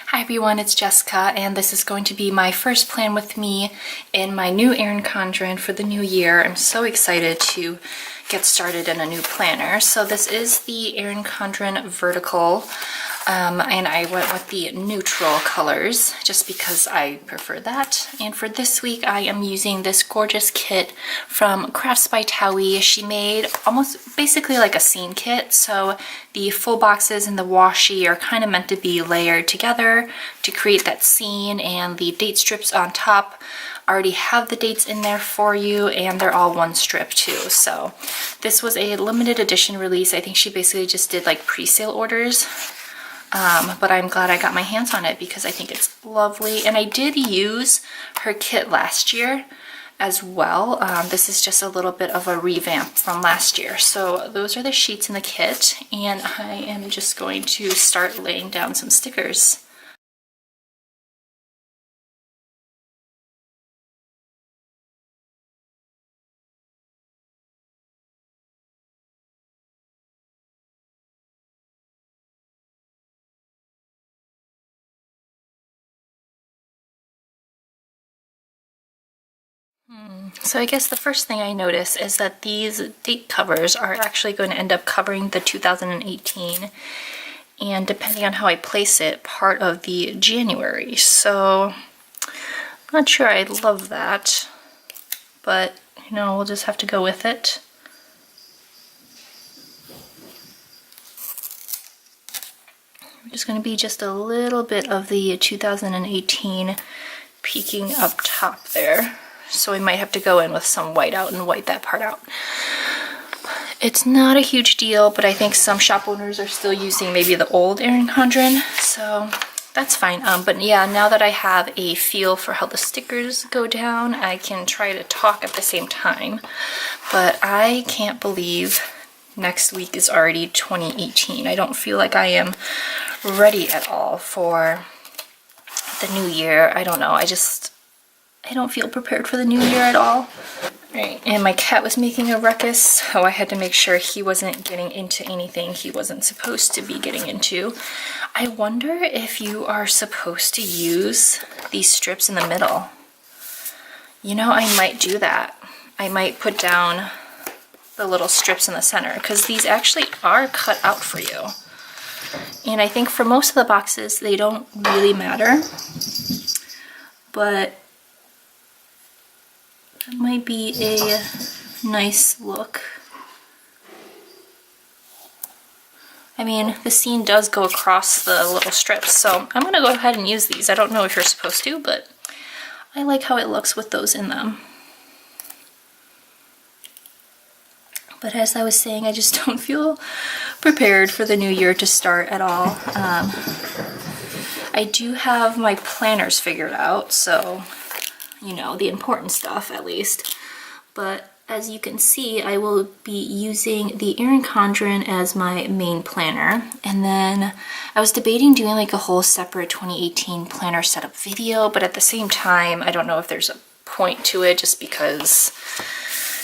Hi everyone, it's Jessica, and this is going to be my first plan with me in my new Erin Condren for the new year. I'm so excited to get started in a new planner. So this is the Erin Condren Vertical, and I went with the neutral colors just because I prefer that. And for this week, I am using this gorgeous kit from Crafts by Thaowie. She made almost basically like a scene kit. So the full boxes and the washi are kind of meant to be layered together to create that scene, and the date strips on top already have the dates in there for you, and they're all one strip too. So this was a limited edition release. I think she basically just did like pre-sale orders. But I'm glad I got my hands on it because I think it's lovely. And I did use her kit last year as well. This is just a little bit of a revamp from last year. So those are the sheets in the kit, and I am just going to start laying down some stickers. So I guess the first thing I notice is that these date covers are actually going to end up covering the 2018, and depending on how I place it, part of the January. So I'm not sure I love that, but you know, we'll just have to go with it. We're just going to be just a little bit of the 2018 peeking up top there. So we might have to go in with some white out and white that part out. It's not a huge deal, but I think some shop owners are still using maybe the old Erin Condren, so that's fine. But yeah, now that I have a feel for how the stickers go down, I can try to talk at the same time. But I can't believe next week is already 2018. I don't feel like I am ready at all for the new year. I don't know, I don't feel prepared for the new year at all. Right, and my cat was making a ruckus, so I had to make sure he wasn't getting into anything he wasn't supposed to be getting into. I wonder if you are supposed to use these strips in the middle. You know, I might do that. I might put down the little strips in the center, because these actually are cut out for you. And I think for most of the boxes, they don't really matter, but that might be a nice look. I mean, the scene does go across the little strips, so I'm gonna go ahead and use these. I don't know if you're supposed to, but I like how it looks with those in them. But as I was saying, I just don't feel prepared for the new year to start at all. I do have my planners figured out, so you know, the important stuff at least. But as you can see, I will be using the Erin Condren as my main planner. And then I was debating doing like a whole separate 2018 planner setup video, but at the same time, I don't know if there's a point to it, just because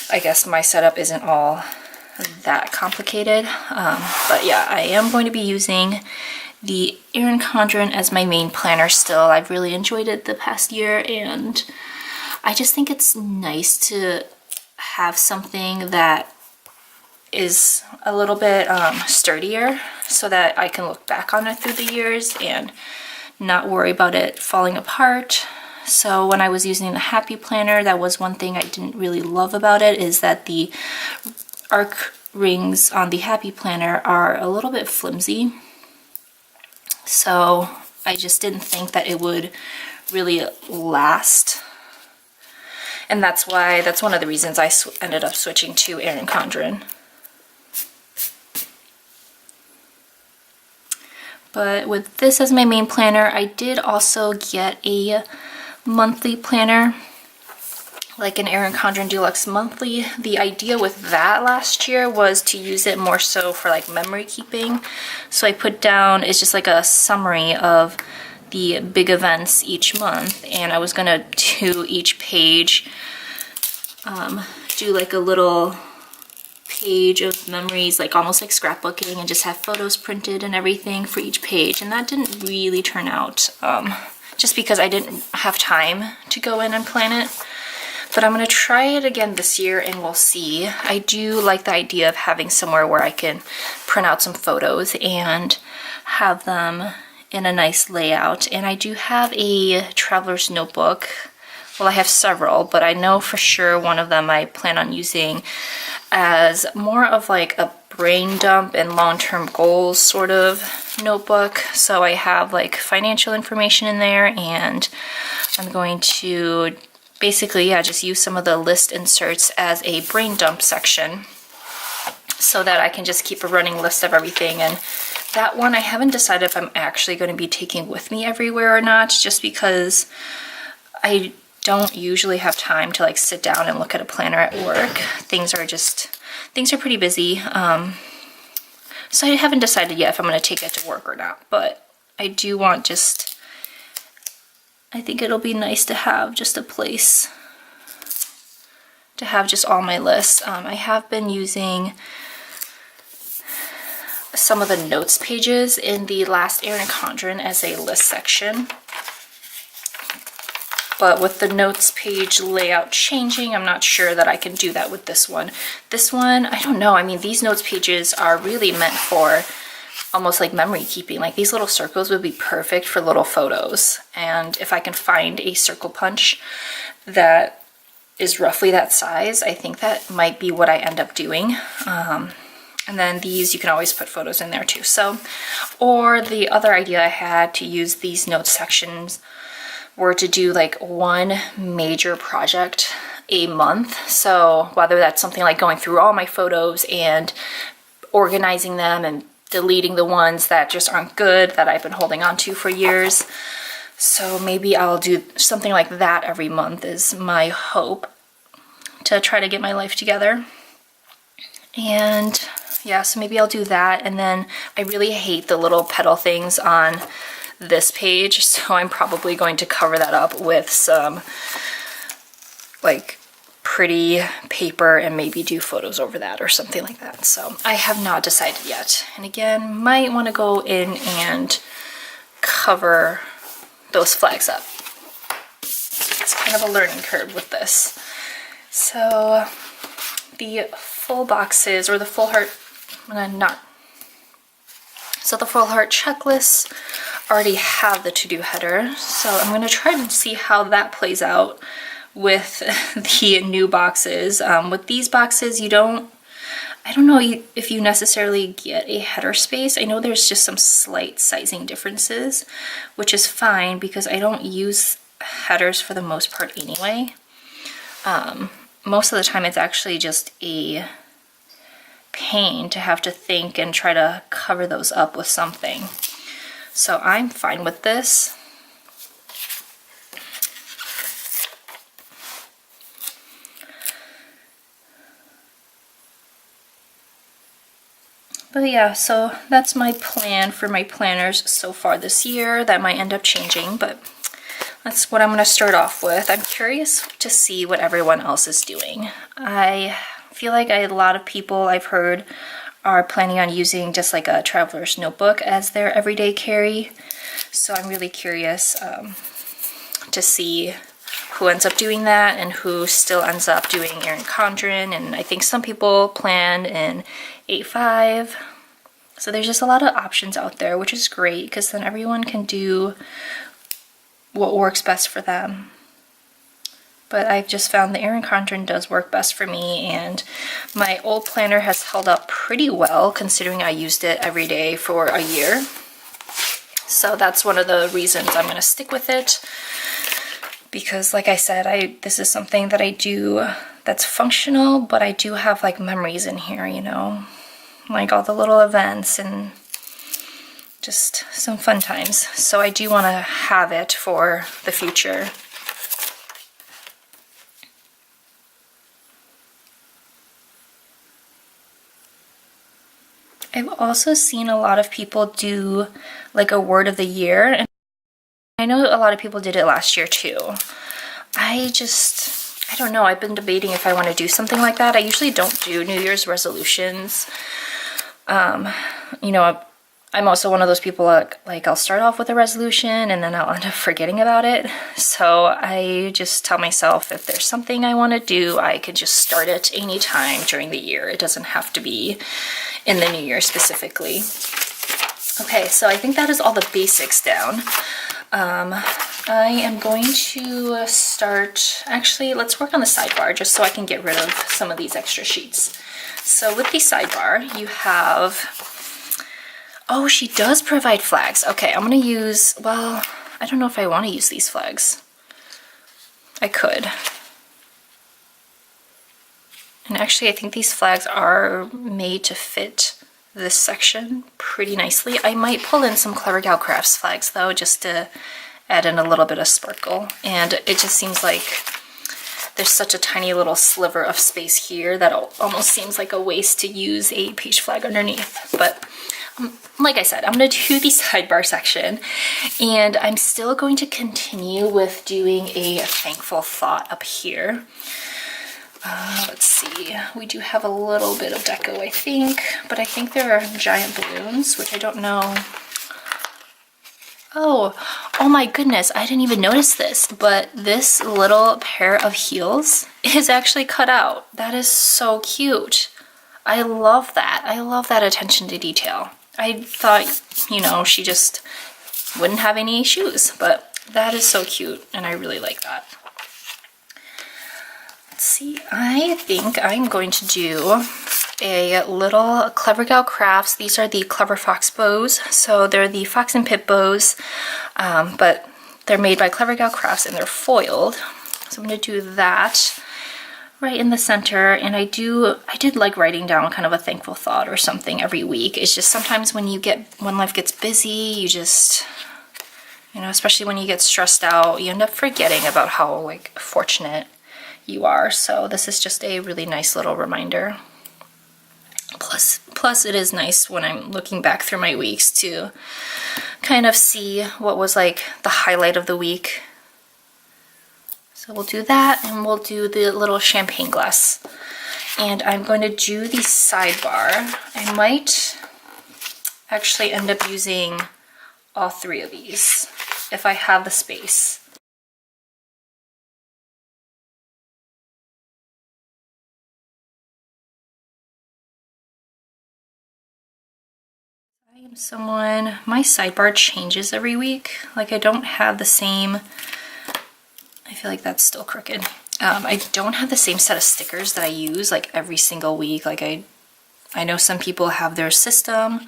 I guess my setup isn't all that complicated. But yeah, I am going to be using the Erin Condren as my main planner still. I've really enjoyed it the past year, and I just think it's nice to have something that is a little bit sturdier, so that I can look back on it through the years and not worry about it falling apart. So when I was using the Happy Planner, that was one thing I didn't really love about it, is that the arc rings on the Happy Planner are a little bit flimsy. So I just didn't think that it would really last. And that's one of the reasons I ended up switching to Erin Condren. But with this as my main planner, I did also get a monthly planner, like an Erin Condren Deluxe Monthly. The idea with that last year was to use it more so for like memory keeping. So I put down, it's just like a summary of the big events each month, and I was gonna do each page, do like a little page of memories, like almost like scrapbooking, and just have photos printed and everything for each page. And that didn't really turn out, just because I didn't have time to go in and plan it. But I'm gonna try it again this year and we'll see. I do like the idea of having somewhere where I can print out some photos and have them in a nice layout. And I do have a traveler's notebook. Well, I have several, but I know for sure one of them I plan on using as more of like a brain dump and long-term goals sort of notebook. So I have like financial information in there, and I'm going to basically, yeah, just use some of the list inserts as a brain dump section so that I can just keep a running list of everything. And that one I haven't decided if I'm actually going to be taking with me everywhere or not, just because I don't usually have time to like sit down and look at a planner at work. Things are pretty busy. So I haven't decided yet if I'm going to take it to work or not, but I do want I think it'll be nice to have just a place to have just all my lists. I have been using some of the notes pages in the last Erin Condren as a list section. But with the notes page layout changing, I'm not sure that I can do that with this one. This one, I don't know. I mean, these notes pages are really meant for almost like memory keeping. Like these little circles would be perfect for little photos. And if I can find a circle punch that is roughly that size, I think that might be what I end up doing. And then these, you can always put photos in there too. So, or the other idea I had to use these note sections were to do like one major project a month. So whether that's something like going through all my photos and organizing them and deleting the ones that just aren't good that I've been holding on to for years. So maybe I'll do something like that every month is my hope, to try to get my life together. And yeah, so maybe I'll do that. And then I really hate the little petal things on this page, so I'm probably going to cover that up with some like pretty paper and maybe do photos over that or something like that. So I have not decided yet. And again, might want to go in and cover those flags up. It's kind of a learning curve with this. So the full boxes, or the full heart, so the full heart checklists already have the to-do header. So I'm going to try to see how that plays out with the new boxes. With these boxes, I don't know if you necessarily get a header space. I know there's just some slight sizing differences, which is fine because I don't use headers for the most part anyway. Most of the time it's actually just a pain to have to think and try to cover those up with something. So I'm fine with this. But yeah, so that's my plan for my planners so far this year. That might end up changing, but that's what I'm going to start off with. I'm curious to see what everyone else is doing. I feel like a lot of people I've heard are planning on using just like a traveler's notebook as their everyday carry. So I'm really curious to see who ends up doing that and who still ends up doing Erin Condren. And I think some people planned in 8.5. So there's just a lot of options out there, which is great because then everyone can do what works best for them. But I've just found the Erin Condren does work best for me, and my old planner has held up pretty well considering I used it every day for a year. So that's one of the reasons I'm going to stick with it, because like I said, this is something that I do that's functional, but I do have like memories in here, you know, like all the little events and just some fun times. So I do want to have it for the future. I've also seen a lot of people do like a word of the year, and I know a lot of people did it last year too. I I don't know, I've been debating if I want to do something like that. I usually don't do New Year's resolutions. You know, I'm also one of those people like I'll start off with a resolution and then I'll end up forgetting about it. So I just tell myself if there's something I want to do, I could just start it anytime during the year. It doesn't have to be in the new year specifically. Okay, so I think that is all the basics down. I am going to start, actually, let's work on the sidebar just so I can get rid of some of these extra sheets. So with the sidebar, you have, oh, she does provide flags. Okay, I'm gonna use, well, I don't know if I want to use these flags. I could. And actually, I think these flags are made to fit this section pretty nicely. I might pull in some Clever Gal Crafts flags though, just to add in a little bit of sparkle. And it just seems like there's such a tiny little sliver of space here that almost seems like a waste to use a peach flag underneath. But like I said, I'm going to do the sidebar section, and I'm still going to continue with doing a thankful thought up here. Let's see, we do have a little bit of deco, I think, but I think there are giant balloons, which I don't know. Oh my goodness, I didn't even notice this, but this little pair of heels is actually cut out. That is so cute. I love that. I love that attention to detail. I thought, you know, she just wouldn't have any shoes, but that is so cute, and I really like that. Let's see, I think I'm going to do a little Clever Gal Crafts. These are the Clever Fox bows. So they're the Fox and Pip bows, but they're made by Clever Gal Crafts and they're foiled. So I'm going to do that right in the center. And I did like writing down kind of a thankful thought or something every week. It's just sometimes when life gets busy, you just, you know, especially when you get stressed out, you end up forgetting about how like fortunate you are. So this is just a really nice little reminder. Plus it is nice when I'm looking back through my weeks to kind of see what was like the highlight of the week. So we'll do that, and we'll do the little champagne glass. And I'm going to do the sidebar. I might actually end up using all three of these if I have the space. I am someone, my sidebar changes every week. Like I don't have the same, I feel like that's still crooked. I don't have the same set of stickers that I use like every single week. Like I know some people have their system.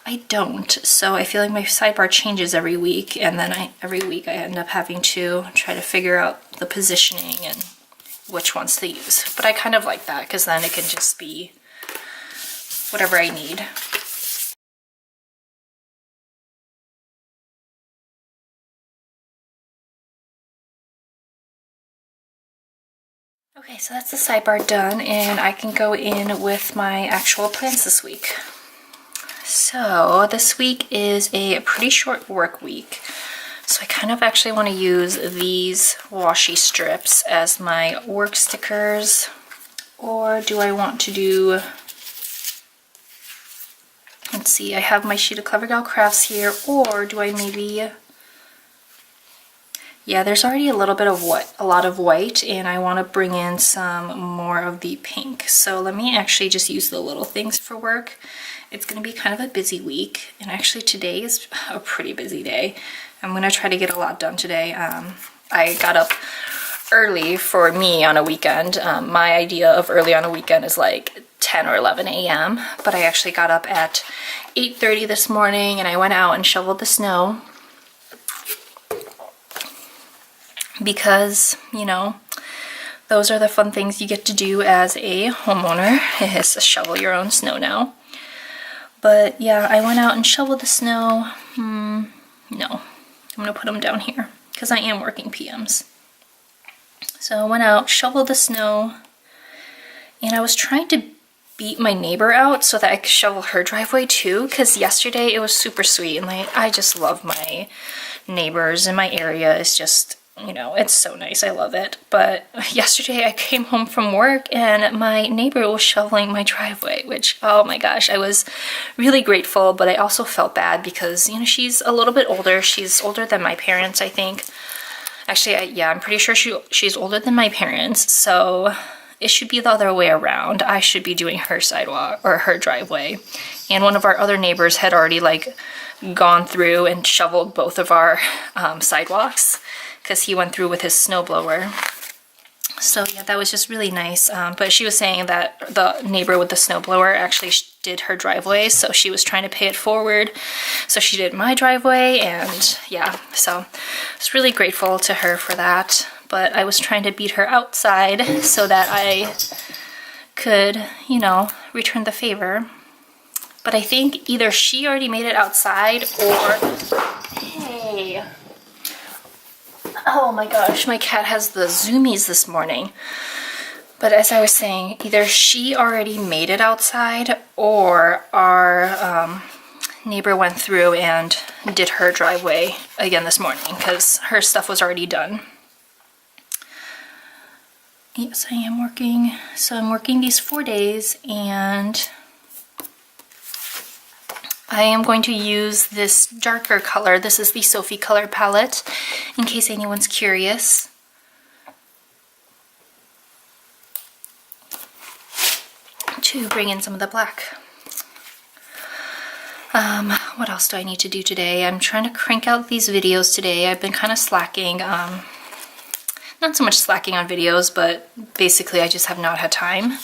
I don't. So I feel like my sidebar changes every week, and then every week I end up having to try to figure out the positioning and which ones to use. But I kind of like that because then it can just be whatever I need. Okay, so that's the sidebar done, and I can go in with my actual plans this week. So this week is a pretty short work week, so I kind of actually want to use these washi strips as my work stickers, or do I want to do, let's see, I have my sheet of Clever Gal Crafts here, or do I maybe, yeah, there's already a little bit of a lot of white, and I want to bring in some more of the pink. So let me actually just use the little things for work. It's going to be kind of a busy week, and actually today is a pretty busy day. I'm going to try to get a lot done today. I got up early for me on a weekend. My idea of early on a weekend is like 10 or 11 a.m., but I actually got up at 8:30 this morning, and I went out and shoveled the snow. Because, you know, those are the fun things you get to do as a homeowner, is shovel your own snow now. But yeah, I went out and shoveled the snow. No, I'm gonna put them down here because I am working PMs. So I went out, shoveled the snow, and I was trying to beat my neighbor out so that I could shovel her driveway too, because yesterday it was super sweet, and like I just love my neighbors, and my area is just you know, it's so nice. I love it. But yesterday I came home from work and my neighbor was shoveling my driveway, which, oh my gosh, I was really grateful, but I also felt bad because, you know, she's a little bit older. She's older than my parents, I think. Actually, yeah, I'm pretty sure she's older than my parents, so it should be the other way around. I should be doing her sidewalk or her driveway. And one of our other neighbors had already like gone through and shoveled both of our sidewalks because he went through with his snowblower. So yeah, that was just really nice. But she was saying that the neighbor with the snowblower actually did her driveway, so she was trying to pay it forward. So she did my driveway, and yeah, so I was really grateful to her for that. But I was trying to beat her outside so that I could, you know, return the favor. But I think either she already made it outside or... Hey... Oh my gosh, my cat has the zoomies this morning. But as I was saying, either she already made it outside or our neighbor went through and did her driveway again this morning because her stuff was already done. Yes, I am working. So I'm working these 4 days, and I am going to use this darker color. This is the Sophie color palette, in case anyone's curious. To bring in some of the black. What else do I need to do today? I'm trying to crank out these videos today. I've been kind of slacking. Not so much slacking on videos, but basically I just have not had time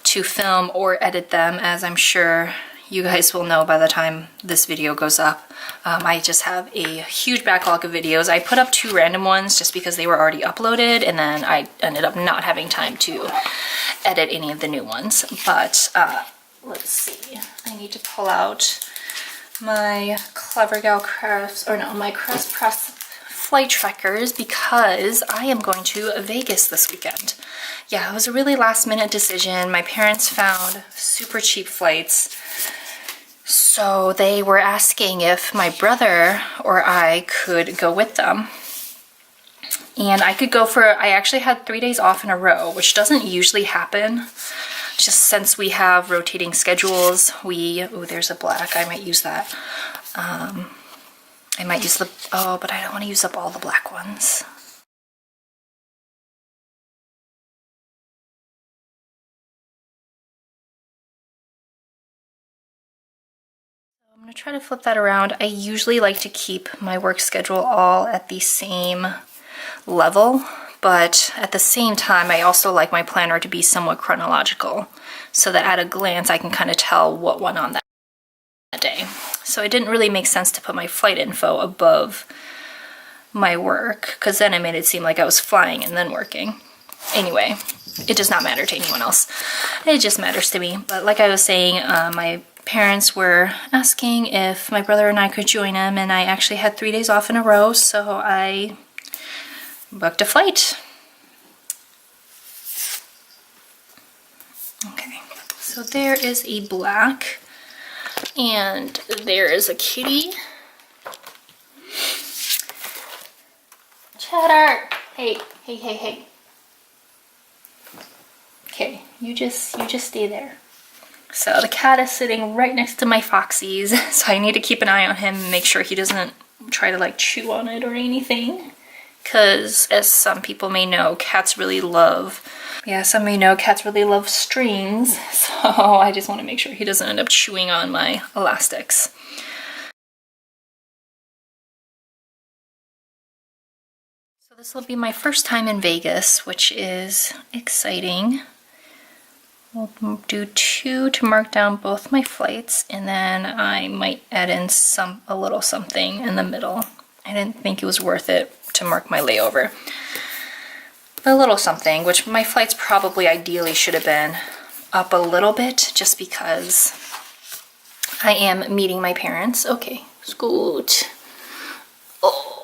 to film or edit them, as I'm sure you guys will know by the time this video goes up. I just have a huge backlog of videos. I put up 2 random ones just because they were already uploaded, and then I ended up not having time to edit any of the new ones. But let's see, I need to pull out my Clever Gal Crafts, or no, my Crest Press flight trackers, because I am going to Vegas this weekend. Yeah, it was a really last minute decision. My parents found super cheap flights. So they were asking if my brother or I could go with them. And I could go for, I actually had 3 days off in a row, which doesn't usually happen. Just since we have rotating schedules, oh, there's a black, I might use that. I might use the, oh, but I don't want to use up all the black ones. I'm going to try to flip that around. I usually like to keep my work schedule all at the same level, but at the same time, I also like my planner to be somewhat chronological so that at a glance, I can kind of tell what went on that day. So it didn't really make sense to put my flight info above my work, because then it made it seem like I was flying and then working. Anyway, it does not matter to anyone else. It just matters to me. But like I was saying, my parents were asking if my brother and I could join them, and I actually had 3 days off in a row, so I booked a flight. Okay, so there is a black, and there is a kitty. Cheddar! Hey, hey, hey, hey. Okay, you just stay there. So the cat is sitting right next to my Foxies, so I need to keep an eye on him and make sure he doesn't try to like chew on it or anything. Because as some people may know, cats really love, some may know cats really love strings, so I just want to make sure he doesn't end up chewing on my elastics. So this will be my first time in Vegas, which is exciting. We'll do 2 to mark down both my flights, and then I might add in a little something in the middle. I didn't think it was worth it to mark my layover. A little something, which my flights probably ideally should have been up a little bit, just because I am meeting my parents. Okay, scoot. Oh.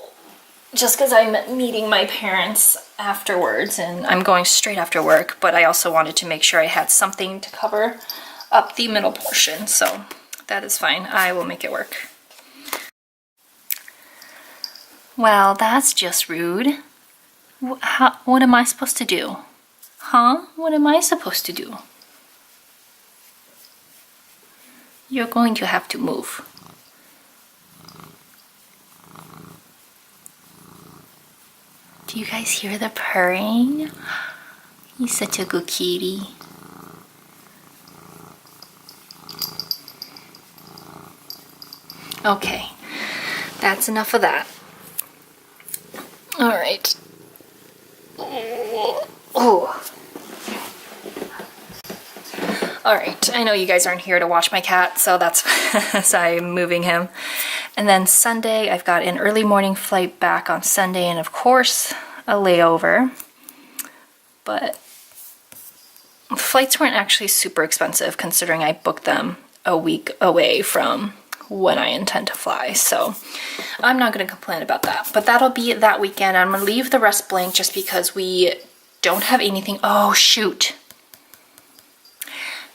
Just because I'm meeting my parents afterwards, and I'm going straight after work, but I also wanted to make sure I had something to cover up the middle portion, so that is fine. I will make it work. Well, that's just rude. What am I supposed to do? Huh? What am I supposed to do? You're going to have to move. Do you guys hear the purring? He's such a good kitty. Okay, that's enough of that. All right. Oh. All right, I know you guys aren't here to watch my cat, so that's so I'm moving him. And then Sunday, I've got an early morning flight back on Sunday, and of course, a layover. But flights weren't actually super expensive considering I booked them a week away from when I intend to fly, so I'm not going to complain about that. But that'll be that weekend. I'm going to leave the rest blank just because we don't have anything. Oh, shoot.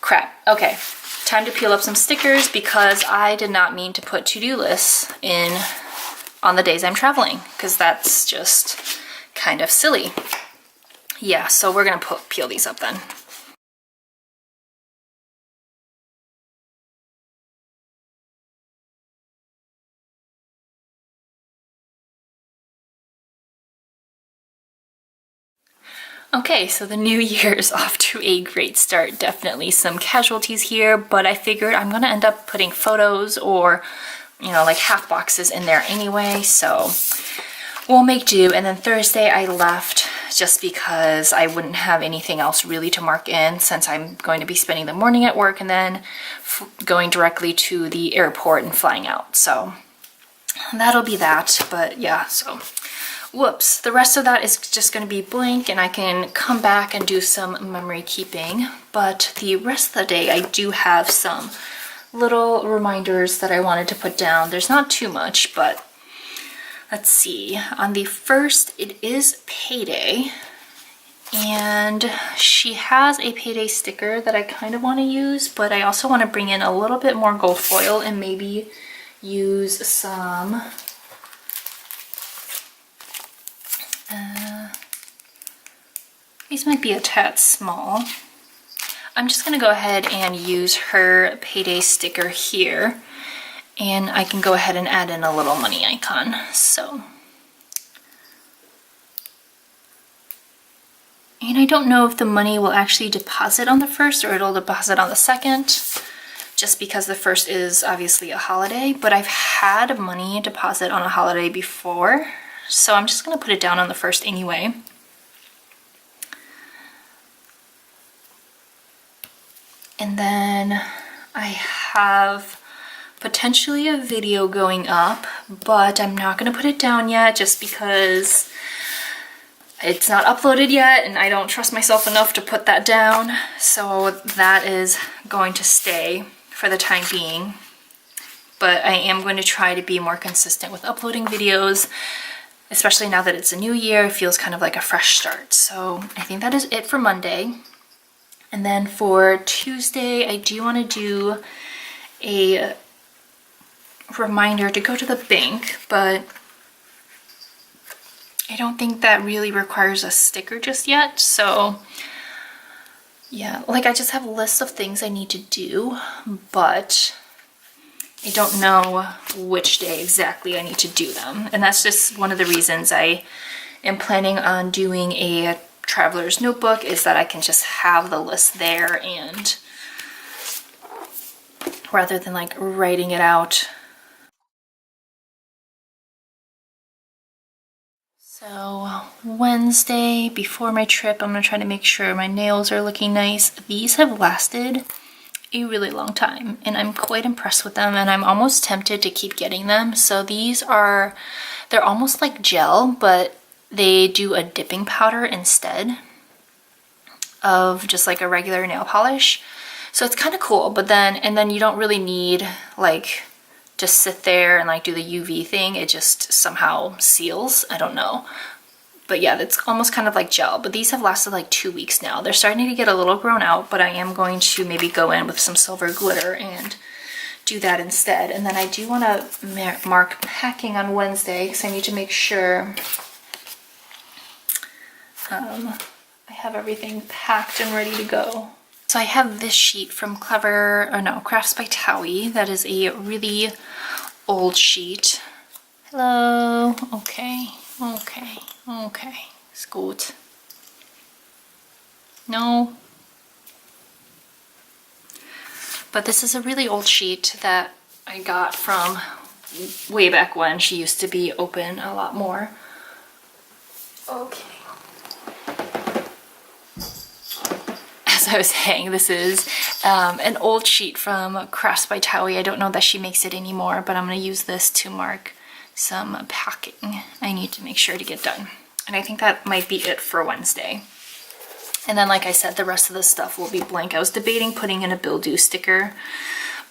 Crap. Okay, time to peel up some stickers because I did not mean to put to-do lists in on the days I'm traveling because that's just kind of silly. Yeah, so we're going to peel these up then. Okay, so the new year is off to a great start. Definitely some casualties here, but I figured I'm gonna end up putting photos or, you know, like half boxes in there anyway, so we'll make do. And then Thursday I left just because I wouldn't have anything else really to mark in since I'm going to be spending the morning at work and then going directly to the airport and flying out. So that'll be that, but yeah, so whoops. The rest of that is just going to be blank and I can come back and do some memory keeping. But the rest of the day, I do have some little reminders that I wanted to put down. There's not too much, but let's see. On the 1st, it is payday. And she has a payday sticker that I kind of want to use, but I also want to bring in a little bit more gold foil and maybe use some these might be a tad small. I'm just gonna go ahead and use her payday sticker here, and I can go ahead and add in a little money icon. So, and I don't know if the money will actually deposit on the 1st or it'll deposit on the 2nd, just because the 1st is obviously a holiday, but I've had money deposit on a holiday before, so I'm just gonna put it down on the 1st anyway. And then I have potentially a video going up, but I'm not going to put it down yet just because it's not uploaded yet and I don't trust myself enough to put that down. So that is going to stay for the time being. But I am going to try to be more consistent with uploading videos, especially now that it's a new year. It feels kind of like a fresh start. So I think that is it for Monday. And then for Tuesday, I do want to do a reminder to go to the bank, but I don't think that really requires a sticker just yet. So yeah, like I just have a list of things I need to do, but I don't know which day exactly I need to do them. And that's just one of the reasons I am planning on doing a traveler's notebook, is that I can just have the list there, and rather than like writing it out. So Wednesday before my trip, I'm gonna try to make sure my nails are looking nice. These have lasted a really long time and I'm quite impressed with them, and I'm almost tempted to keep getting them. So these are, they're almost like gel, but they do a dipping powder instead of just like a regular nail polish. So it's kind of cool, but then, and then you don't really need like to sit there and like do the UV thing. It just somehow seals, I don't know. But yeah, it's almost kind of like gel, but these have lasted like 2 weeks now. They're starting to get a little grown out, but I am going to maybe go in with some silver glitter and do that instead. And then I do want to mark packing on Wednesday because I need to make sure I have everything packed and ready to go. So I have this sheet from Crafts by Thaowie. That is a really old sheet. Hello. Okay. It's good. No. But this is a really old sheet that I got from way back when. She used to be open a lot more. Okay. As I was saying, this is an old sheet from Crafts by Thaowie. I don't know that she makes it anymore, but I'm going to use this to mark some packing I need to make sure to get done. And I think that might be it for Wednesday. And then, like I said, the rest of the stuff will be blank. I was debating putting in a bill due sticker,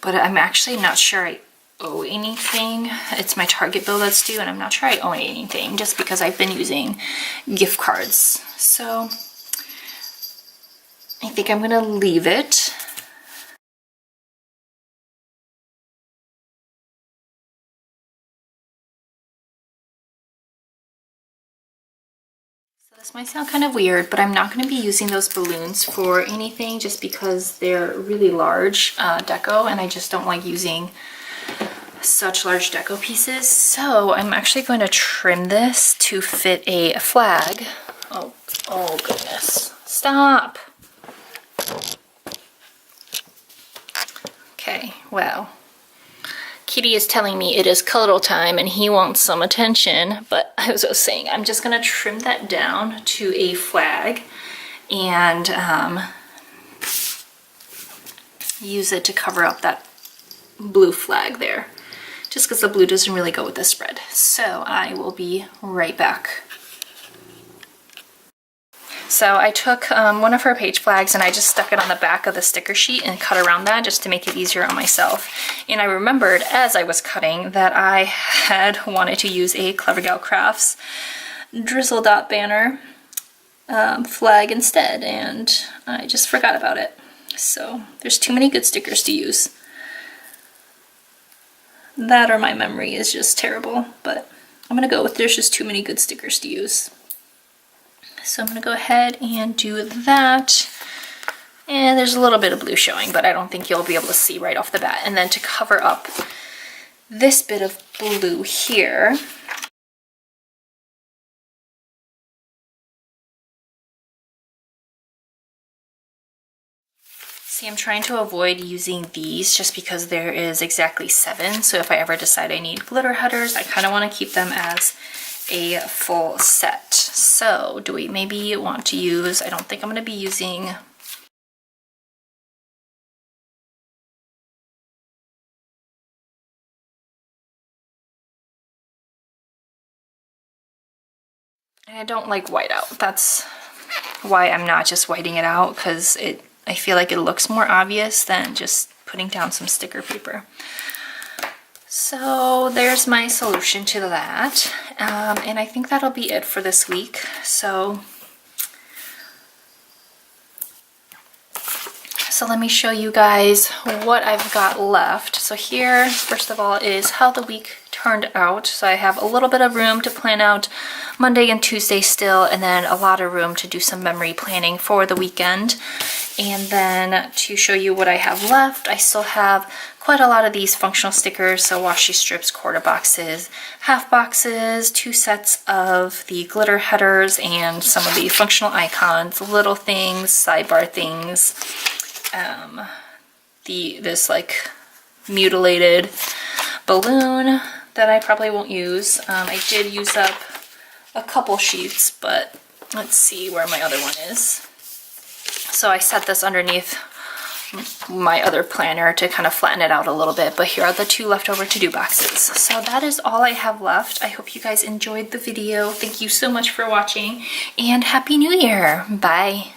but I'm actually not sure I owe anything. It's my Target bill that's due, and I'm not sure I owe anything just because I've been using gift cards. So I think I'm gonna leave it. This might sound kind of weird, but I'm not going to be using those balloons for anything just because they're really large deco, and I just don't like using such large deco pieces. So I'm actually going to trim this to fit a flag. Oh goodness. Stop. Okay, well. Kitty is telling me it is cuddle time and he wants some attention, but as I was saying, I'm just gonna trim that down to a flag and use it to cover up that blue flag there, just because the blue doesn't really go with the spread. So I will be right back. So I took one of her page flags and I just stuck it on the back of the sticker sheet and cut around that just to make it easier on myself. And I remembered as I was cutting that I had wanted to use a Clever Gal Crafts drizzle dot banner flag instead, and I just forgot about it. So there's too many good stickers to use. That or my memory is just terrible, but I'm gonna go with there's just too many good stickers to use. So I'm going to go ahead and do that. And there's a little bit of blue showing, but I don't think you'll be able to see right off the bat. And then to cover up this bit of blue here, see, I'm trying to avoid using these just because there is exactly 7. So if I ever decide I need glitter headers, I kind of want to keep them as a full set. So do we maybe want to use, I don't think I'm going to be using and I don't like white out. That's why I'm not just whiting it out, because I feel like it looks more obvious than just putting down some sticker paper. So there's my solution to that, and I think that'll be it for this week. So let me show you guys what I've got left. So here, first of all, is how the week turned out. So I have a little bit of room to plan out Monday and Tuesday still, and then a lot of room to do some memory planning for the weekend. And then to show you what I have left, I still have quite a lot of these functional stickers, so washi strips, quarter boxes, half boxes, 2 sets of the glitter headers, and some of the functional icons, little things, sidebar things, this like mutilated balloon that I probably won't use. I did use up a couple sheets, but let's see where my other one is. So I set this underneath my other planner to kind of flatten it out a little bit, but here are the 2 leftover to-do boxes. So that is all I have left. I hope you guys enjoyed the video. Thank you so much for watching, and Happy New Year. Bye.